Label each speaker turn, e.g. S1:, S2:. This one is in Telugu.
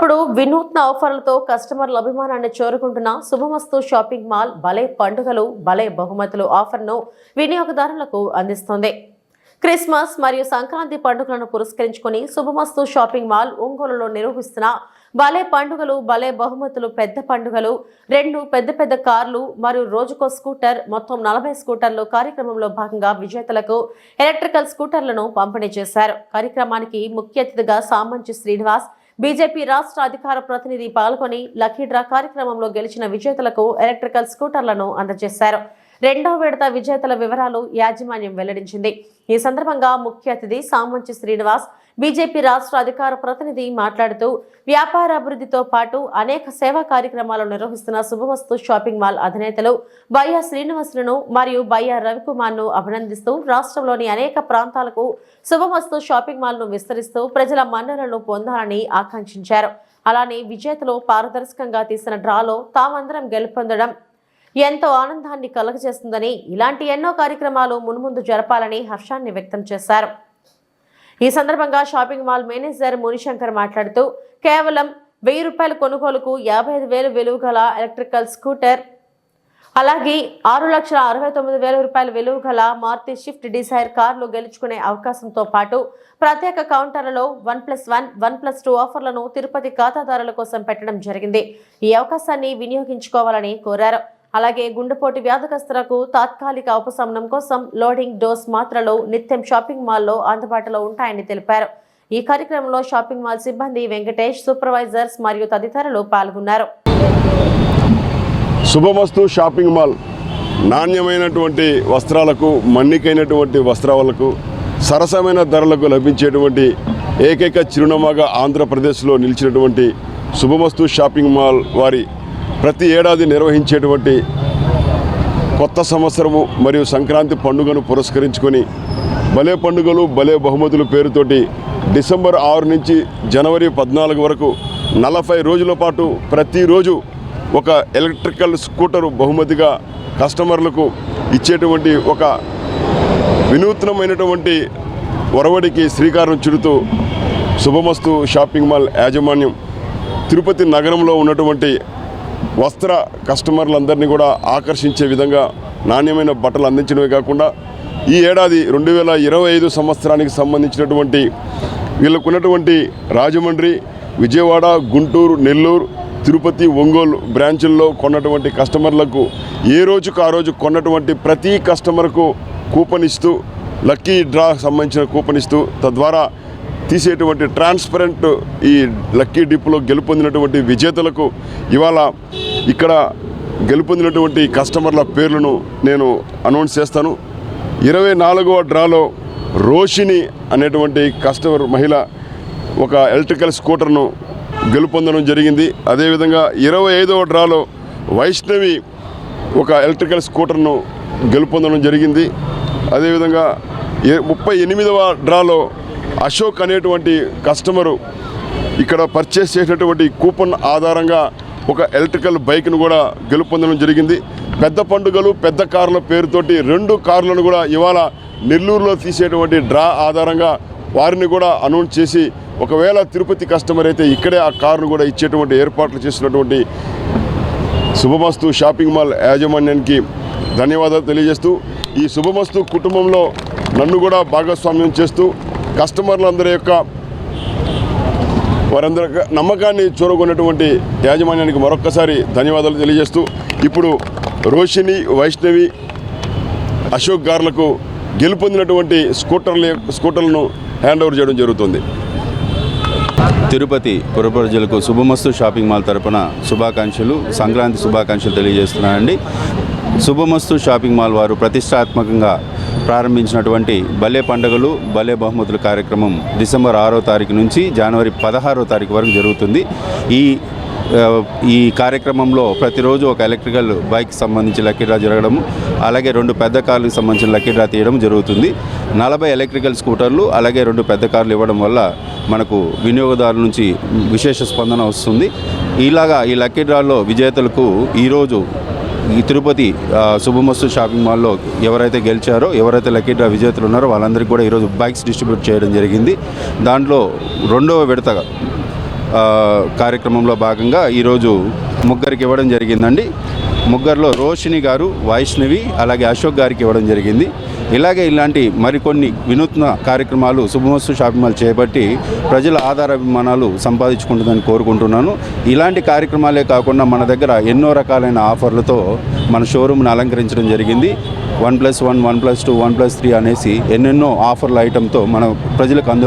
S1: ఇప్పుడు వినూత్న ఆఫర్లతో కస్టమర్ల అభిమానాన్ని చేరుకుంటున్న శుభమస్తు షాపింగ్ మాల్ భలే పండుగలు భలే బహుమతులు ఆఫర్ను వినియోగదారులకు అందిస్తోంది. క్రిస్మస్ మరియు సంక్రాంతి పండుగలను పురస్కరించుకుని శుభమస్తు షాపింగ్ మాల్ ఒంగోలులో నిర్వహిస్తున్న భలే పండుగలు భలే బహుమతులు పెద్ద పండుగలు 2 పెద్ద కార్లు మరియు రోజుకో స్కూటర్ మొత్తం 40 స్కూటర్లు కార్యక్రమంలో భాగంగా విజేతలకు ఎలక్ట్రికల్ స్కూటర్లను పంపిణీ చేశారు. కార్యక్రమానికి ముఖ్య అతిథిగా సామంచి శ్రీనివాస్ బీజేపీ రాష్ట్ర అధికార ప్రతినిధి పాల్గొని లక్కీ డ్రా కార్యక్రమంలో గెలిచిన విజేతలకు ఎలక్ట్రికల్ స్కూటర్లను అందజేశారు. 2వ విడత విజేతల వివరాలు యాజమాన్యం వెల్లడించింది. ఈ సందర్భంగా ముఖ్య అతిథి సామంచి శ్రీనివాస్ బీజేపీ రాష్ట్ర అధికార ప్రతినిధి మాట్లాడుతూ వ్యాపార అభివృద్ధితో పాటు అనేక సేవా కార్యక్రమాలు నిర్వహిస్తున్న శుభమస్తు షాపింగ్ మాల్ అధినేతలు బయ్యా శ్రీనివాసులను మరియు బయ్యా రవికుమార్ను అభినందిస్తూ రాష్ట్రంలోని అనేక ప్రాంతాలకు శుభమస్తు షాపింగ్ మాల్ ను విస్తరిస్తూ ప్రజల మన్ననలను పొందాలని ఆకాంక్షించారు. అలానే విజేతలు పారదర్శకంగా తీసిన డ్రాలో తామందరం గెలుపొందడం ఎంతో ఆనందాన్ని కలుగజేస్తుందని, ఇలాంటి ఎన్నో కార్యక్రమాలు మున్ముందు జరపాలని హర్షాన్ని వ్యక్తం చేశారు. ఈ సందర్భంగా షాపింగ్ మాల్ మేనేజర్ మునిశంకర్ మాట్లాడుతూ కేవలం 1000 రూపాయల కొనుగోలుకు 55,000 విలువ గల ఎలక్ట్రికల్ స్కూటర్, అలాగే 6,69,000 రూపాయల విలువ గల మారుతి స్విఫ్ట్ డిజైర్ కార్లు గెలుచుకునే అవకాశంతో పాటు ప్రత్యేక కౌంటర్లలో 1+1, 1+2 ఆఫర్లను తిరుపతి ఖాతాదారుల కోసం పెట్టడం జరిగింది. ఈ అవకాశాన్ని వినియోగించుకోవాలని కోరారు. అలాగే గుండెపోటు వ్యాధిగ్రస్తులకు తాత్కాలిక ఉపశమనం కోసం లోడింగ్ డోస్ మాత్రలు నిత్యం షాపింగ్ మాల్లో అందుబాటులో ఉంటాయని తెలిపారు. ఈ కార్యక్రమంలో షాపింగ్ మాల్ సిబ్బంది వెంకటేష్, సూపర్వైజర్స్ మరియు తదితరులు పాల్గొన్నారు.
S2: శుభమస్తు షాపింగ్ మాల్ నాణ్యమైనటువంటి వస్త్రాలకు, మన్నికైనటువంటి వస్త్రాలకు, సరసమైన ధరలకు లభించేటువంటి ఏకైక చిరునామాగా ఆంధ్రప్రదేశ్లో నిలిచినటువంటి శుభమస్తు షాపింగ్ మాల్ వారి ప్రతి ఏడాది నిర్వహించేటువంటి కొత్త సంవత్సరము మరియు సంక్రాంతి పండుగను పురస్కరించుకొని భలే పండుగలు భలే బహుమతులు పేరుతోటి డిసెంబర్ 6 నుంచి జనవరి 14 వరకు 40 రోజుల పాటు ప్రతిరోజు ఒక ఎలక్ట్రికల్ స్కూటరు బహుమతిగా కస్టమర్లకు ఇచ్చేటువంటి ఒక వినూత్నమైనటువంటి ఒరవడికి శ్రీకారం చుడుతూ శుభమస్తు షాపింగ్ మాల్ యాజమాన్యం తిరుపతి నగరంలో ఉన్నటువంటి వస్త్ర కస్టమర్లందరినీ కూడా ఆకర్షించే విధంగా నాణ్యమైన బట్టలు అందించడమే కాకుండా ఈ ఏడాది 2025 సంవత్సరానికి సంబంధించినటువంటి వీళ్ళకున్నటువంటి రాజమండ్రి, విజయవాడ, గుంటూరు, నెల్లూరు, తిరుపతి, ఒంగోలు బ్రాంచుల్లో కొన్నటువంటి కస్టమర్లకు ఏ రోజుకు ఆ రోజు కొన్నటువంటి ప్రతి కస్టమర్కు కూపన్ ఇస్తూ, లక్కీ డ్రా సంబంధించిన కూపన్ ఇస్తూ, తద్వారా తీసేటువంటి ట్రాన్స్పరెంట్ ఈ లక్కీ డిప్లో గెలుపొందినటువంటి విజేతలకు ఇవాళ ఇక్కడ గెలుపొందినటువంటి కస్టమర్ల పేర్లను నేను అనౌన్స్ చేస్తాను. 24వ డ్రాలో రోషిని అనేటువంటి కస్టమర్ మహిళ ఒక ఎలక్ట్రికల్ స్కూటర్ను గెలుపొందడం జరిగింది. అదేవిధంగా 25వ డ్రాలో వైష్ణవి ఒక ఎలక్ట్రికల్ స్కూటర్ను గెలుపొందడం జరిగింది. అదేవిధంగా 38వ డ్రాలో అశోక్ అనేటువంటి కస్టమరు ఇక్కడ పర్చేస్ చేసినటువంటి కూపన్ ఆధారంగా ఒక ఎలక్ట్రికల్ బైక్ను కూడా గెలుపొందడం జరిగింది. పెద్ద పండుగలు పెద్ద కార్ల పేరుతోటి 2 కార్లను కూడా ఇవాళ నెల్లూరులో తీసేటువంటి డ్రా ఆధారంగా వారిని కూడా అనౌన్స్ చేసి, ఒకవేళ తిరుపతి కస్టమర్ అయితే ఇక్కడే ఆ కారును కూడా ఇచ్చేటువంటి ఏర్పాట్లు చేసినటువంటి శుభమస్తు షాపింగ్ మాల్ యాజమాన్యానికి ధన్యవాదాలు తెలియజేస్తూ, ఈ శుభమస్తు కుటుంబంలో నన్ను కూడా భాగస్వామ్యం చేస్తూ కస్టమర్లందరి యొక్క వారందరి నమ్మకాన్ని చూరగొన్నటువంటి యాజమాన్యానికి మరొక్కసారి ధన్యవాదాలు తెలియజేస్తూ, ఇప్పుడు రోషిని, వైష్ణవి, అశోక్ గార్లకు గెలుపొందినటువంటి స్కూటర్లను హ్యాండ్ ఓవర్ చేయడం జరుగుతుంది.
S3: తిరుపతి పుర ప్రజలకు శుభమస్తు షాపింగ్ మాల్ తరపున శుభాకాంక్షలు, సంక్రాంతి శుభాకాంక్షలు తెలియజేస్తున్నానండి. శుభమస్తు షాపింగ్ మాల్ వారు ప్రతిష్టాత్మకంగా ప్రారంభించినటువంటి భలే పండుగలు భలే బహుమతుల కార్యక్రమం డిసెంబర్ 6వ తారీఖు నుంచి జనవరి 16వ తారీఖు వరకు జరుగుతుంది. ఈ కార్యక్రమంలో ప్రతిరోజు ఒక ఎలక్ట్రికల్ బైక్ సంబంధించి లక్కీ డ్రా జరగడం, అలాగే 2 పెద్ద కార్లకు సంబంధించిన లక్కీ డ్రా తీయడం జరుగుతుంది. 40 ఎలక్ట్రికల్ స్కూటర్లు అలాగే 2 పెద్ద కార్లు ఇవ్వడం వల్ల మనకు వినియోగదారుల నుంచి విశేష స్పందన వస్తుంది. ఇలాగా ఈ లక్కీ డ్రాలో విజేతలకు ఈరోజు ఈ తిరుపతి శుభమస్తు షాపింగ్ మాల్లో ఎవరైతే గెలిచారో, ఎవరైతే లక్కీ డ్రా విజేతలు ఉన్నారో వాళ్ళందరికీ కూడా ఈరోజు బైక్స్ డిస్ట్రిబ్యూట్ చేయడం జరిగింది. దాంట్లో 2వ విడతగా కార్యక్రమంలో భాగంగా ఈరోజు ముగ్గురికి ఇవ్వడం జరిగిందండి. ముగ్గురులో రోషిని గారు, వైష్ణవి, అలాగే అశోక్ గారికి ఇవ్వడం జరిగింది. ఇలాగే ఇలాంటి మరికొన్ని వినూత్న కార్యక్రమాలు శుభమస్తు షాపింగ్ మాల్ చేపట్టి ప్రజల ఆధారాభిమానాలు సంపాదించుకుంటుందని కోరుకుంటున్నాను. ఇలాంటి కార్యక్రమాలే కాకుండా మన దగ్గర ఎన్నో రకాలైన ఆఫర్లతో మన షోరూమ్ని అలంకరించడం జరిగింది. 1+1, 1+2, 1+3 అనేసి ఎన్నెన్నో ఆఫర్ల ఐటెంతో మన ప్రజలకు అందుబాటులో